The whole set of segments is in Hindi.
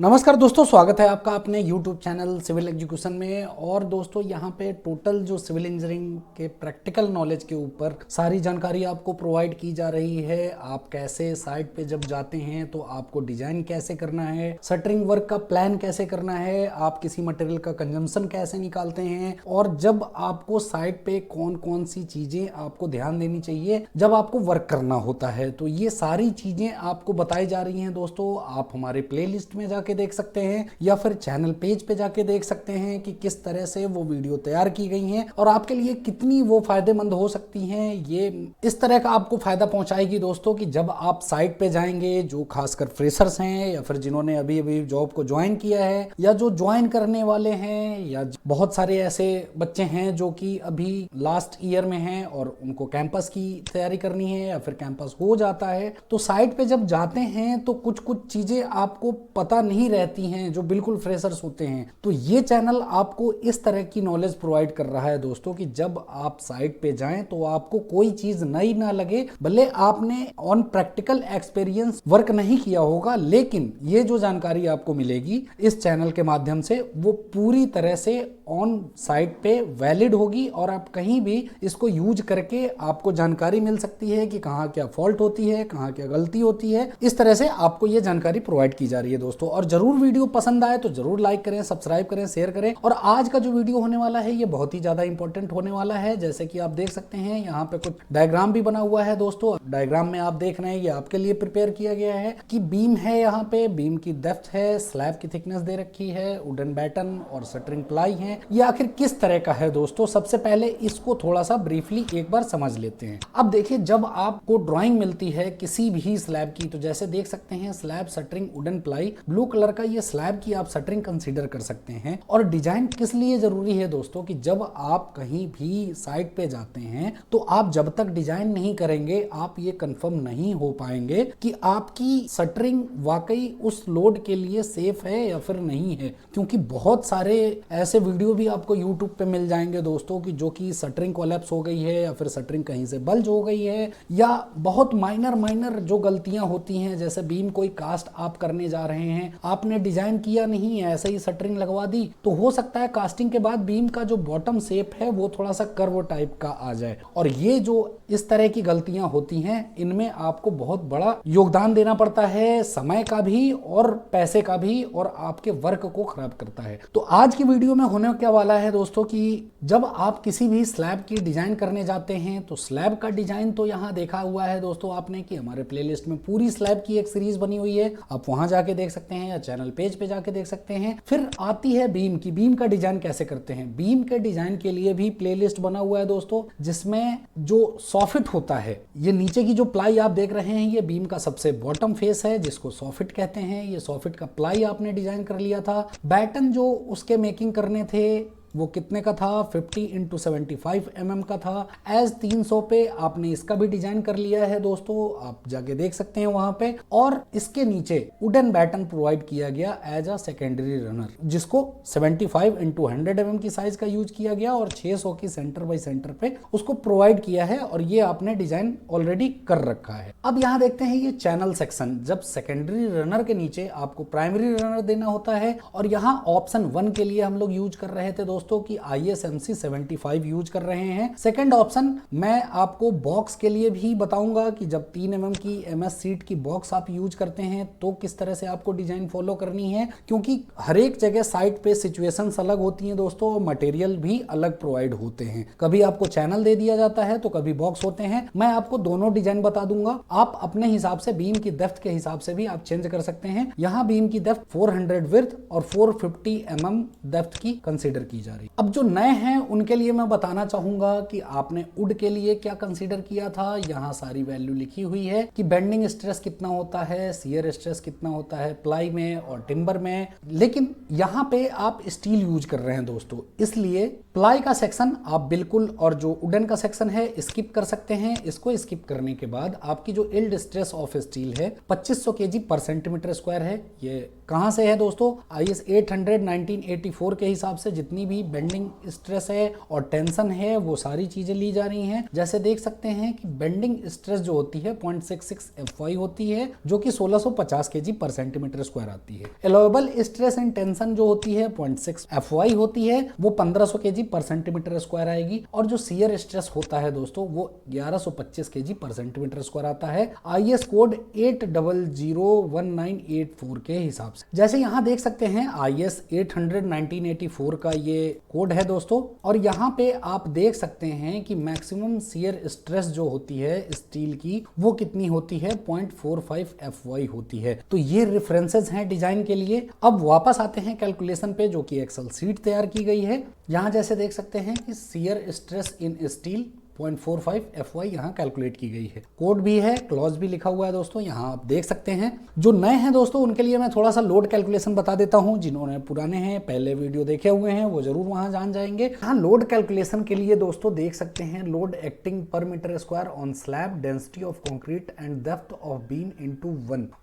नमस्कार दोस्तों, स्वागत है आपका अपने YouTube चैनल सिविल एजुकेशन में। और दोस्तों यहाँ पे टोटल जो सिविल इंजीनियरिंग के प्रैक्टिकल नॉलेज के ऊपर सारी जानकारी आपको प्रोवाइड की जा रही है। आप कैसे साइट पे जब जाते हैं तो आपको डिजाइन कैसे करना है, शटरिंग वर्क का प्लान कैसे करना है, आप किसी मटेरियल का कंजम्पशन कैसे निकालते हैं, और जब आपको साइट पे कौन कौन सी चीजें आपको ध्यान देनी चाहिए जब आपको वर्क करना होता है, तो ये सारी चीजें आपको बताई जा रही हैं। दोस्तों आप हमारे प्ले लिस्ट में जाके देख सकते हैं या फिर चैनल पेज पे जाके देख सकते हैं कि किस तरह से वो वीडियो तैयार की गई हैं और आपके लिए कितनी वो फायदेमंद हो सकती हैं। ये इस तरह का आपको फायदा पहुंचाएगी दोस्तों कि जब आप साइट पे जाएंगे, जो खासकर फ्रेशर्स हैं या फिर जिन्होंने अभी अभी जॉब को ज्वाइन किया है या जो ज्वाइन करने वाले हैं, या बहुत सारे ऐसे बच्चे हैं जो कि अभी लास्ट ईयर में हैं और उनको कैंपस की तैयारी करनी है या फिर कैंपस हो जाता है, तो साइट पे जब जाते हैं तो कुछ कुछ चीजें आपको पता नहीं रहती हैं जो बिल्कुल फ्रेशर्स होते हैं। तो ये चैनल आपको इस तरह की नॉलेज प्रोवाइड कर रहा है दोस्तों कि जब आप साइट पे जाएं तो आपको कोई चीज नई ना लगे, भले आपने ऑन प्रैक्टिकल एक्सपीरियंस वर्क नहीं किया होगा, लेकिन ये जो जानकारी आपको मिलेगी इस चैनल के माध्यम से वो पूरी तरह से ऑन साइट पे वैलिड होगी और आप कहीं भी इसको यूज करके आपको जानकारी मिल सकती है कि कहाँ क्या फॉल्ट होती है, कहाँ क्या गलती होती है। इस तरह से आपको ये जानकारी प्रोवाइड की जा रही है दोस्तों। और जरूर वीडियो पसंद आए तो जरूर लाइक करें, सब्सक्राइब करें, शेयर करें। और आज का जो वीडियो होने वाला है ये बहुत ही ज्यादा इंपॉर्टेंट होने वाला है। जैसे कि आप देख सकते हैं यहाँ पे कुछ डायग्राम भी बना हुआ है दोस्तों। डायग्राम में आप देख रहे हैं ये आपके लिए प्रिपेयर किया गया है कि बीम है, यहाँ पे बीम की डेप्थ है, स्लैब की थिकनेस दे रखी है, वुडन बैटन और शटरिंग प्लाई है। ये आखिर किस तरह का है दोस्तों, सबसे पहले इसको थोड़ा सा ब्रीफली एक बार समझ लेते हैं। अब देखिए, जब आपको ड्राइंग मिलती है किसी भी स्लैब की, तो जैसे देख सकते हैं slab, shuttering, wooden ply, blue colour का ये स्लैब की आप शटरिंग कंसीडर कर सकते हैं। और डिजाइन किस लिए जरूरी है दोस्तों कि जब आप कहीं भी साइट पे जाते हैं तो आप जब तक डिजाइन नहीं करेंगे आप ये कंफर्म नहीं हो पाएंगे कि आपकी शटरिंग वाकई उस लोड के लिए सेफ है या फिर नहीं है। क्योंकि बहुत सारे ऐसे वीडियो भी आपको यूट्यूब पे मिल जाएंगे दोस्तों कि जो कि शटरिंग कोलैप्स हो गई है या फिर शटरिंग कहीं से बल्ज हो गई है, या बहुत माइनर जो गलतियां होती हैं, जैसे बीम कोई कास्ट आप करने जा रहे हैं, आपने डिजाइन किया नहीं है, ऐसे ही शटरिंग लगवा दी, तो हो सकता है कास्टिंग के बाद बीम का जो बॉटम शेप है वो थोड़ा सा कर्व टाइप का आ जाए। और ये जो इस तरह की गलतियां होती हैं, इनमें आपको बहुत बड़ा योगदान देना पड़ता है, समय का भी और पैसे का भी, और आपके वर्क को खराब करता है। तो आज की वीडियो में होने क्या वाला है दोस्तों कि जब आप किसी भी स्लैब की डिजाइन करने जाते हैं तो स्लैब का डिजाइन तो यहाँ देखा हुआ है दोस्तों आपने कि हमारे प्लेलिस्ट में पूरी स्लैब की एक सीरीज बनी हुई है, आप वहां जाके देख सकते हैं या चैनल पेज पे जाके देख सकते हैं। फिर आती है बीम की, बीम का डिजाइन कैसे करते हैं। बीम के डिजाइन के लिए भी प्लेलिस्ट बना हुआ है दोस्तों, जिसमें जो सॉफिट होता है, ये नीचे की जो प्लाई आप देख रहे हैं ये बीम का सबसे बॉटम फेस है जिसको सॉफिट कहते हैं। ये सॉफिट का प्लाई आपने डिजाइन कर लिया था। बैटन जो उसके मेकिंग करने थे वो कितने का था, 50 × 75 mm का था। एज 300 पे आपने इसका भी डिजाइन कर लिया है दोस्तों, आप जाके देख सकते हैं वहां पे। और इसके नीचे वुडन बैटन प्रोवाइड किया गया एज अ सेकेंडरी रनर, जिसको 75 × 100 mm की साइज का यूज किया गया और 600 की सेंटर बाई सेंटर पे उसको प्रोवाइड किया है, और ये आपने डिजाइन ऑलरेडी कर रखा है। अब यहाँ देखते हैं ये चैनल सेक्शन, जब सेकेंडरी रनर के नीचे आपको प्राइमरी रनर देना होता है, और यहाँ ऑप्शन 1 के लिए हम लोग यूज कर रहे थे दोस्तों कि ISMC 75 यूज कर रहे हैं। सेकंड ऑप्शन मैं आपको बॉक्स के लिए भी बताऊंगा कि जब 3 mm की MS सीट की बॉक्स आप यूज करते हैं तो किस तरह से आपको डिजाइन फॉलो करनी है, क्योंकि हर एक जगह साइट पे सिचुएशंस अलग होती हैं दोस्तों, और मटेरियल भी अलग प्रोवाइड होते हैं। कभी आपको चैनल दे दिया जाता है तो कभी बॉक्स होते हैं। मैं आपको दोनों डिजाइन बता दूंगा, आप अपने हिसाब से बीम की डेप्थ के हिसाब से भी आप चेंज कर सकते हैं। यहाँ बीम की डेप्थ 400 विड्थ और 450 mm डेप्थ की कंसीडर की जा रही। अब जो नए हैं उनके लिए मैं बताना चाहूंगा कि आपने वुड के लिए क्या कंसीडर किया था। यहाँ सारी वैल्यू लिखी हुई है कि बेंडिंग स्ट्रेस कितना होता है, शियर स्ट्रेस कितना होता है प्लाई में और टिम्बर में, लेकिन यहाँ पे आप स्टील यूज कर रहे हैं दोस्तों, इसलिए प्लाई का सेक्शन आप बिल्कुल, और जो वुडन का सेक्शन है स्किप कर सकते हैं। इसको स्किप करने के बाद आपकी जो यील्ड स्ट्रेस ऑफ स्टील है 2500 kg पर सेंटीमीटर स्क्वायर है। ये कहां से है दोस्तों, IS 800 1984 के हिसाब से जितनी भी भी बेंडिंग स्ट्रेस है और टेंशन है वो सारी चीजें ली जा रही हैं। जैसे देख सकते हैं कि बेंडिंग स्ट्रेस जो होती है 0.66 FY होती है, जो कि 1650 kg पर सेंटीमीटर स्क्वायर आती है। एलोएबल स्ट्रेस एंड टेंशन जो होती है 0.6 FY होती है, वो 1500 kg पर सेंटीमीटर स्क्वायर आएगी। और जो शियर स्ट्रेस होता है दोस्तों वो 1125 kg पर सेंटीमीटर स्क्वायर आता है IS कोड 8001984 के हिसाब से। जैसे यहाँ देख सकते हैं IS 800-1984 का ये कोड है दोस्तों, और यहाँ पे आप देख सकते हैं कि मैक्सिमम शियर स्ट्रेस जो होती है स्टील की वो कितनी होती है, 0.45 FY होती है। तो ये रेफरेंसेस हैं डिजाइन के लिए। अब वापस आते हैं कैलकुलेशन पे, जो कि एक्सेल शीट तैयार की गई है। यहाँ जैसे देख सकते हैं कि शियर स्ट्रेस इन स्टील 0.45 FY यहाँ कैलकुलेट की गई है। कोड भी है, क्लॉज भी लिखा हुआ है दोस्तों, यहाँ आप देख सकते हैं। जो नए हैं दोस्तों उनके लिए मैं थोड़ा सा लोड कैलकुलेशन बता देता हूँ। जिन्होंने पुराने हैं, पहले वीडियो देखे हुए हैं, वो जरूर वहां जान जाएंगे। यहाँ लोड कैलकुलेशन के लिए दोस्तों देख सकते हैं, load acting per metre square on slab, density of concrete and depth of beam into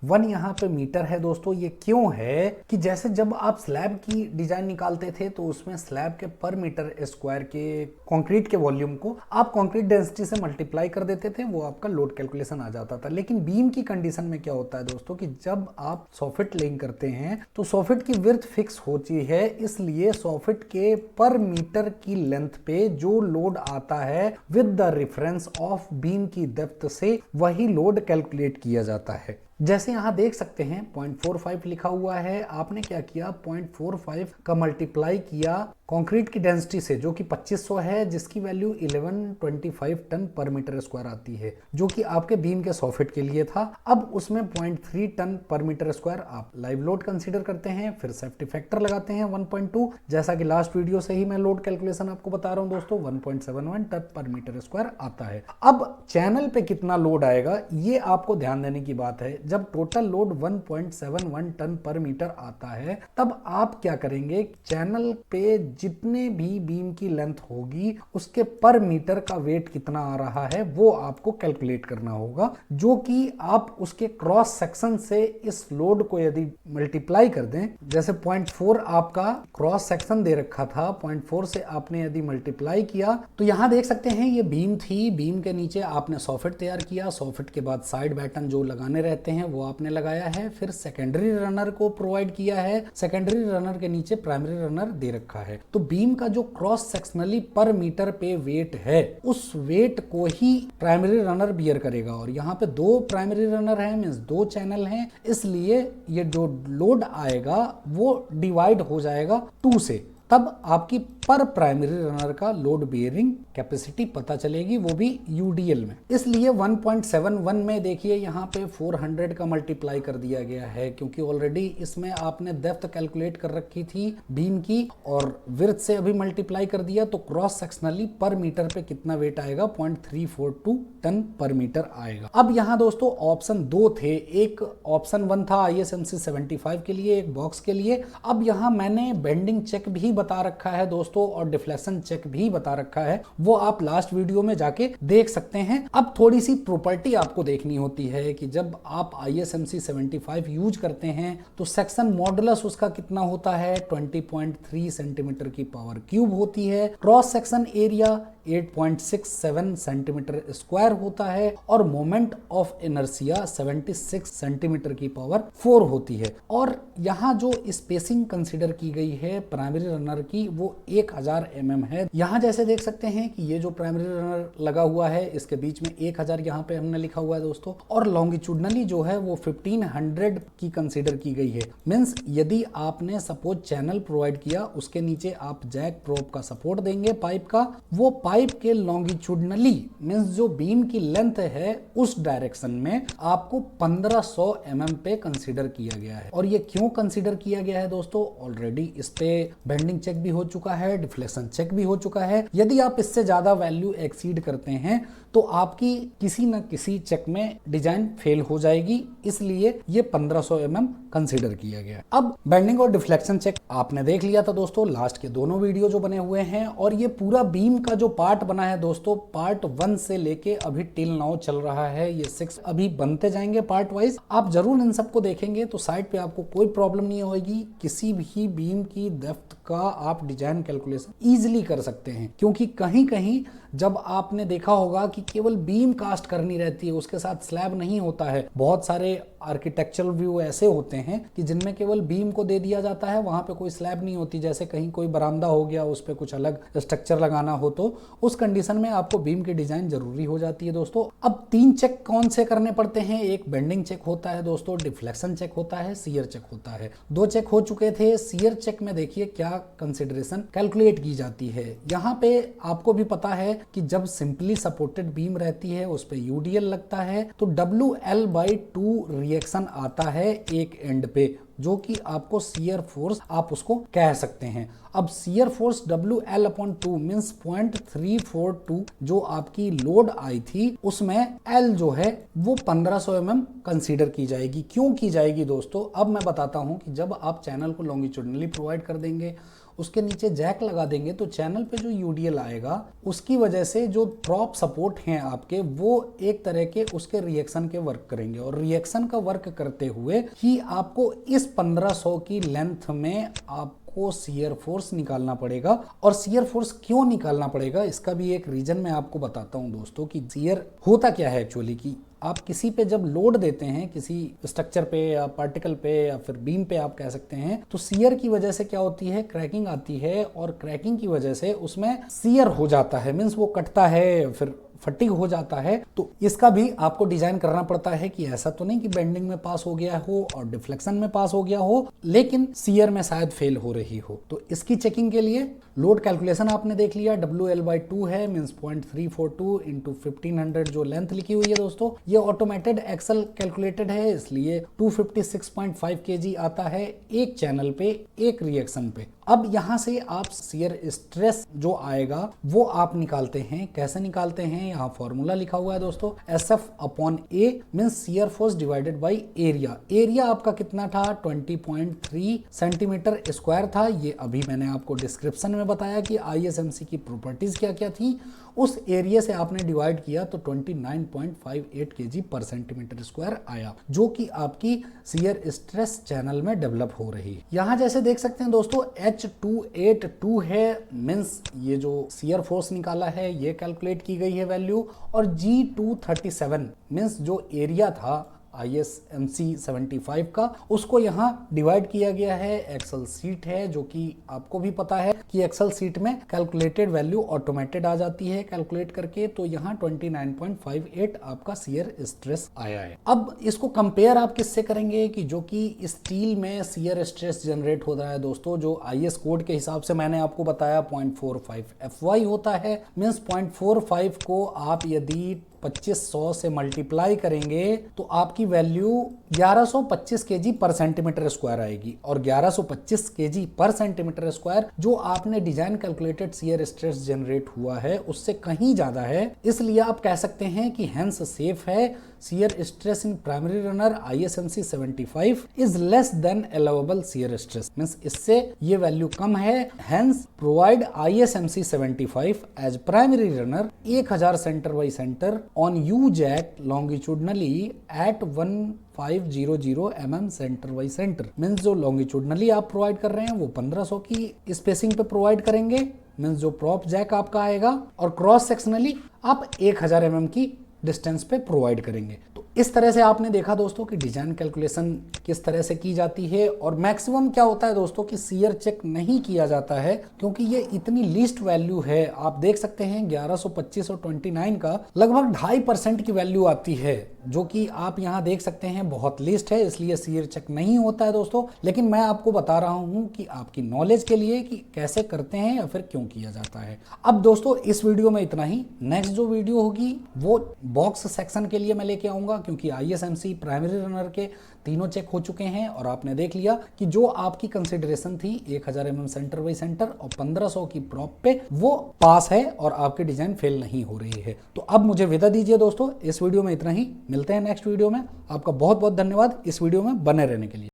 1 यहाँ पे मीटर है दोस्तों। ये क्यों है कि जैसे जब आप स्लैब की डिजाइन निकालते थे तो उसमें स्लैब के पर मीटर स्क्वायर के कॉन्क्रीट के वॉल्यूम को आप कॉन्क्रीट डेंसिटी से मल्टीप्लाई कर देते थे, वो आपका लोड कैलकुलेशन आ जाता था। लेकिन बीम की कंडीशन में क्या होता है दोस्तों कि जब आप सॉफिट लेइंग करते हैं तो सॉफिट की विड्थ फिक्स होती है, इसलिए सॉफिट के पर मीटर की लेंथ पे जो लोड आता है with the reference of beam की डेप्थ से वही लोड कैलकुलेट किया जाता है। जैसे यहाँ देख सकते हैं 0.45 लिखा हुआ है, आपने क्या किया 0.45 का मल्टीप्लाई किया कंक्रीट की डेंसिटी से, जो कि 2500 है, जिसकी वैल्यू 1125 टन पर मीटर स्क्वायर आती है, जो कि आपके बीम के सॉफिट के लिए था। अब उसमें 0.3 टन पर मीटर स्क्वायर आप लाइव लोड कंसीडर करते हैं, फिर सेफ्टी फैक्टर लगाते हैं 1.2, जैसा कि लास्ट वीडियो से ही मैं लोड कैलकुलेशन आपको बता रहा हूं दोस्तों, 1.71 टन पर मीटर स्क्वायर आता है। अब चैनल पे कितना लोड आएगा ये आपको ध्यान देने की बात है। जब टोटल लोड 1.71 टन पर मीटर आता है तब आप क्या करेंगे, चैनल पे जितने भी बीम की लेंथ होगी उसके पर मीटर का वेट कितना आ रहा है वो आपको कैलकुलेट करना होगा, जो कि आप उसके क्रॉस सेक्शन से इस लोड को यदि मल्टीप्लाई कर दें, जैसे 0.4 आपका क्रॉस सेक्शन दे रखा था, 0.4 से आपने यदि मल्टीप्लाई किया तो यहां देख सकते हैं ये बीम थी, बीम के नीचे आपने सॉफिट तैयार किया, सॉफिट के बाद साइड बैटन जो लगाने रहते हैं वो आपने लगाया है, फिर सेकेंडरी रनर को प्रोवाइड किया है, सेकेंडरी रनर के नीचे प्राइमरी रनर दे रखा है। तो बीम का जो क्रॉस सेक्शनली पर मीटर पे वेट है उस वेट को ही प्राइमरी रनर बियर करेगा, और यहाँ पे 2 प्राइमरी रनर है, मींस 2 चैनल हैं, इसलिए ये जो लोड आएगा वो डिवाइड हो जाएगा 2 से, तब आपकी पर प्राइमरी रनर का लोड बियरिंग कैपेसिटी पता चलेगी, वो भी यूडीएल में। इसलिए 1.71 में देखिए यहाँ पे 400 का मल्टीप्लाई कर दिया गया है, क्योंकि ऑलरेडी इसमें आपने डेप्थ कैलकुलेट कर रखी थी बीम की और विड्थ से अभी मल्टीप्लाई कर दिया, तो क्रॉस सेक्शनली पर मीटर पे कितना वेट आएगा, 0.342 टन पर मीटर आएगा। अब यहाँ दोस्तों ऑप्शन 2 थे, एक ऑप्शन 1 था ISMC 75 के लिए, एक बॉक्स के लिए। अब यहाँ मैंने बेंडिंग चेक भी बता रखा है दोस्तों और डिफ्लेक्शन चेक भी बता रखा है, वो आप लास्ट वीडियो में जाके देख सकते हैं। अब थोड़ी सी प्रॉपर्टी आपको देखनी होती है कि जब आप ISMC 75 यूज करते हैं तो सेक्शन मॉडुलस उसका कितना होता है, 20.3 सेंटीमीटर की पावर क्यूब होती है, cross section area 8.67 centimetre square होता है, और मोमेंट ऑफ इनर्शिया 76 सेंटीमीटर की पावर 4 होती है। और यहाँ जो स्पेसिंग कंसीडर की गई है प्राइमरी रनर की वो 1000 mm है। यहाँ जैसे देख सकते हैं कि ये जो प्राइमरी रनर लगा हुआ है इसके बीच में 1000 यहाँ पे हमने लिखा हुआ है दोस्तों, और लॉन्गिट्यूडनली जो है वो 1500 की कंसीडर की गई है। मींस यदि आपने सपोज चैनल प्रोवाइड किया, उसके नीचे आप जैक प्रोब का सपोर्ट देंगे पाइप का, वो पाइप के लॉन्गिट्यूडनली मींस जो बीम की लेंथ है उस डायरेक्शन में आपको 1500 mm पे कंसीडर किया गया है। और ये क्यों कंसीडर किया गया है दोस्तों, ऑलरेडी इस पे बेंडिंग चेक भी हो चुका है, डिफ्लेक्शन चेक भी हो चुका है। यदि आप इससे ज्यादा वैल्यू एक्सीड करते हैं तो आपकी किसी न किसी चेक में डिजाइन फेल हो जाएगी, इसलिए ये 1500 mm कंसीडर किया गया। अब बेंडिंग और डिफ्लेक्शन चेक आपने देख लिया था दोस्तों, लास्ट के दोनों वीडियो जो बने हुए हैं, और ये पूरा बीम का जो पार्ट बना है दोस्तों, पार्ट 1 से लेके अभी टिल नाउ चल रहा है, ये 6 अभी बनते जाएंगे पार्ट वाइज। आप जरूर इन सबको देखेंगे तो साइट पे आपको कोई प्रॉब्लम नहीं होगी। किसी भी बीम की डेप्थ का आप डिजाइन कैलकुलेशन इजीली कर सकते हैं, क्योंकि कहीं कहीं जब आपने देखा होगा कि केवल बीम कास्ट करनी रहती है, उसके साथ स्लैब नहीं होता है। बहुत सारे आर्किटेक्चरल व्यू ऐसे होते हैं कि जिनमें केवल बीम को दे दिया जाता है, वहां पे कोई स्लैब नहीं होती। जैसे कहीं कोई बरामदा हो गया, उस पर कुछ अलग स्ट्रक्चर लगाना हो तो उस कंडीशन में आपको बीम की डिजाइन जरूरी हो जाती है दोस्तों। अब 3 चेक कौन से करने पड़ते हैं? एक बेंडिंग चेक होता है दोस्तों, डिफ्लेक्शन चेक होता है, शियर चेक होता है। 2 चेक हो चुके थे। शियर चेक में देखिए क्या कंसिडरेशन कैलकुलेट की जाती है। यहाँ पे आपको भी पता है कि जब सिंपली सपोर्टेड बीम रहती है उस पे यूडीएल लगता है तो WL/2 रिएक्शन आता है एक एंड पे, जो कि आपको शियर फोर्स आप उसको कह सकते हैं। अब शियर फोर्स WL/2 मींस 0.342 जो आपकी लोड आई थी उसमें L जो है वो 1500 mm कंसीडर की जाएगी। क्यों की जाएगी दोस्तों? अब मैं बताता हूं कि जब आप चैनल को लॉन्गिट्यूडनली प्रोवाइड कर देंगे, उसके नीचे जैक लगा देंगे, तो चैनल पे जो यूडीएल आएगा उसकी वजह से जो प्रॉप सपोर्ट हैं आपके, वो एक तरह के उसके रिएक्शन के वर्क करेंगे, और रिएक्शन का वर्क करते हुए ही आपको इस 1500 की लेंथ में आपको शियर फोर्स निकालना पड़ेगा। और शियर फोर्स क्यों निकालना पड़ेगा, इसका भी एक रीजन मैं आपको बताता हूं दोस्तों कि शियर होता क्या है एक्चुअली। कि आप किसी पे जब लोड देते हैं, किसी स्ट्रक्चर पे या पार्टिकल पे या फिर बीम पे आप कह सकते हैं, तो शियर की वजह से क्या होती है, क्रैकिंग आती है, और क्रैकिंग की वजह से उसमें शियर हो जाता है, मीन्स वो कटता है, फिर फटीग हो जाता है। तो इसका भी आपको डिजाइन करना पड़ता है कि ऐसा तो नहीं कि बेंडिंग में पास हो गया हो और डिफ्लेक्शन में पास हो गया हो, लेकिन शियर में शायद फेल हो रही हो। तो इसकी चेकिंग के लिए लोड कैलकुलेशन आपने देख लिया, WL/2 है मींस 0.342 इंटू 1500 जो लेंथ लिखी हुई है दोस्तों, ये ऑटोमेटेड एक्सेल कैलकुलेटेड है, इसलिए 256.5 kg आता है एक चैनल पे एक रिएक्शन पे। अब यहां से आप शियर स्ट्रेस जो आएगा वो आप निकालते हैं। कैसे निकालते हैं? यहाँ फॉर्मूला लिखा हुआ है दोस्तों, SF/A means shear force divided by area. Area आपका कितना था? 20.3 सेंटीमीटर स्क्वायर था। ये अभी मैंने आपको डिस्क्रिप्शन में बताया कि ISMC की प्रॉपर्टीज क्या क्या थी। उस एरिया से आपने डिवाइड किया तो 29.58 kg पर सेंटीमीटर स्क्वायर आया, जो कि आपकी शियर स्ट्रेस चैनल में डेवलप हो रही है। यहां जैसे देख सकते हैं दोस्तों H282 है, मींस ये जो शियर फोर्स निकाला है ये कैलकुलेट की गई है वैल्यू, और G237 मींस जो एरिया था ISMC 75 का, उसको यहाँ डिवाइड किया गया है। एक्सेल सीट है, जो कि आपको भी पता है कि एक्सेल सीट में कैलकुलेटेड वैल्यू ऑटोमेटेड आ जाती है कैलकुलेट करके। तो यहाँ 29.58 आपका शियर स्ट्रेस आया है। अब इसको कंपेयर आप किससे करेंगे कि जो कि स्टील में शियर स्ट्रेस जनरेट हो रहा है दोस्तों, जो IS कोड के हिसाब से मैंने आपको बताया 0.45 FY होता है, मीन्स 0.45 को आप यदि 2500 से मल्टीप्लाई करेंगे तो आपकी वैल्यू 1125 kg पर सेंटीमीटर स्क्वायर आएगी। और 1125 kg पर सेंटीमीटर स्क्वायर जो आपने design calculated shear stress generate हुआ है उससे कहीं ज्यादा है, इसलिए आप कह सकते हैं कि हेंस सेफ है। Shear stress in primary runner ISMC 75 is less than allowable shear stress, means इससे ये वैल्यू कम है। Hence provide ISMC 75 as primary runner 1000 centre by centre on U jack longitudinally at 1500 mm centre by centre. Means जो लॉन्गिट्यूडनली आप प्रोवाइड कर रहे हैं वो 1500 की स्पेसिंग पे प्रोवाइड करेंगे, मींस जो प्रॉप जैक आपका आएगा, और क्रॉस सेक्शनली आप 1000 mm की डिस्टेंस पे प्रोवाइड करेंगे। तो इस तरह से आपने देखा दोस्तों कि डिजाइन कैलकुलेशन किस तरह से की जाती है। और मैक्सिमम क्या होता है दोस्तों कि शियर चेक नहीं किया जाता है, क्योंकि ये इतनी लीस्ट वैल्यू है। आप देख सकते हैं 1125 और 29 का लगभग 2.5% की वैल्यू आती है, जो कि आप यहाँ देख सकते हैं बहुत लीस्ट है, इसलिए शियर चेक नहीं होता है दोस्तों। लेकिन मैं आपको बता रहा हूँ कि आपकी नॉलेज के लिए कि कैसे करते हैं या फिर क्यों किया जाता है। अब दोस्तों इस वीडियो में इतना ही। नेक्स्ट जो वीडियो होगी वो बॉक्स सेक्शन के लिए मैं लेके आऊंगा, क्योंकि ISMC प्राइमरी रनर के तीनों चेक हो चुके हैं और आपने देख लिया कि जो आपकी कंसिडरेशन थी 1000 mm सेंटर बाई सेंटर और 1500 की प्रॉप पे वो पास है और आपकी डिजाइन फेल नहीं हो रही है। तो अब मुझे विदा दीजिए दोस्तों, इस वीडियो में इतना ही। मिलते हैं नेक्स्ट वीडियो में। आपका बहुत बहुत धन्यवाद इस वीडियो में बने रहने के लिए।